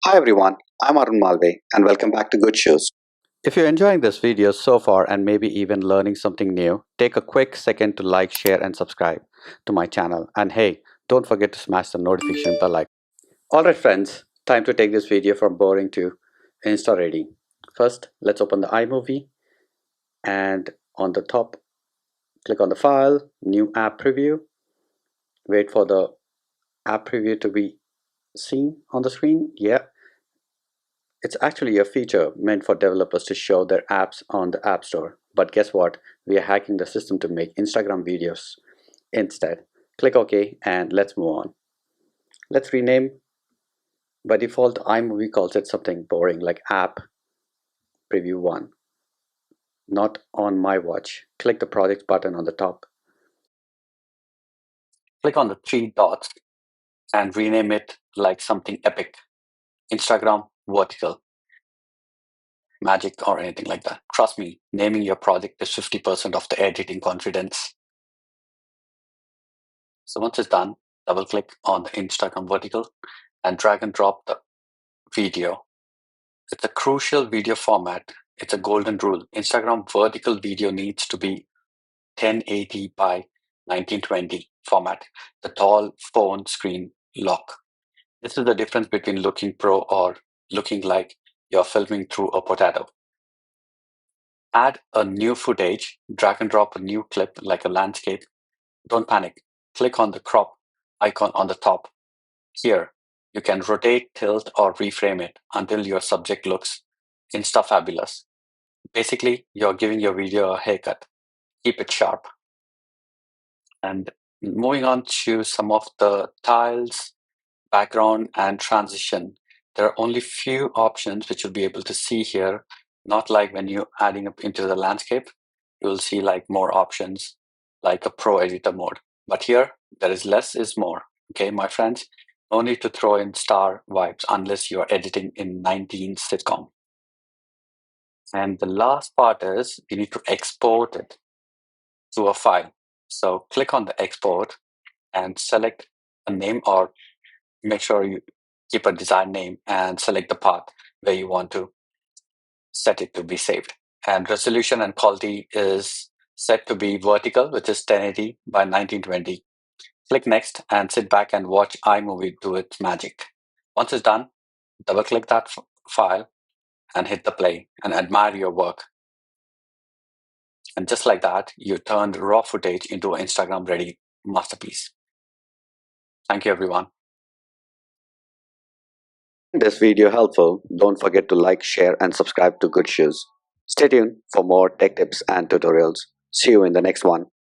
Hi everyone, I'm Arun Malve and welcome back to Good Shows. If you're enjoying this video so far and maybe even learning something new, take a quick second to like, share and subscribe to my channel. And hey, don't forget to smash the notification bell icon. Alright friends, time to take this video from boring to Insta ready. First, let's open the iMovie and on the top, click on the file, new app preview. Wait for the app preview to be seen on the screen. Yeah, it's actually a feature meant for developers to show their apps on the App Store. But guess what? We are hacking the system to make Instagram videos instead. Click OK and let's move on. Let's rename. By default, iMovie calls it something boring like App Preview 1. Not on my watch. Click the project button on the top. Click on the three dots and rename it like something epic. Instagram Vertical. Magic or anything like that. Trust me, naming your project is 50% of the editing confidence. So once it's done, double click on the Instagram vertical and drag and drop the video. It's a crucial video format. It's a golden rule. Instagram vertical video needs to be 1080 by 1920 format, the tall phone screen lock. This is the difference between looking pro or looking like you're filming through a potato. Add a new footage, drag and drop a new clip like a landscape. Don't panic. Click on the crop icon on the top. Here, you can rotate, tilt, or reframe it until your subject looks insta-fabulous. Basically, you're giving your video a haircut. Keep it sharp. And moving on to some of the tiles, background, and transition. There are only few options which you'll be able to see here. Not like when you're adding up into the landscape, you'll see like more options like a pro editor mode. But here, there is less is more. Okay, my friends, no need to throw in star vibes unless you're editing in 19 sitcom. And the last part is you need to export it to a file. So click on the export and select a name, or make sure you keep a desired name and select the path where you want to set it to be saved. And resolution and quality is set to be vertical, which is 1080 by 1920. Click next and sit back and watch iMovie do its magic. Once it's done, double click that file and hit the play and admire your work. And just like that, you turned raw footage into an Instagram ready masterpiece. Thank you, everyone. This video helpful. Don't forget to like, share, and subscribe to Good Shoes. Stay tuned for more tech tips and tutorials. See you in the next one.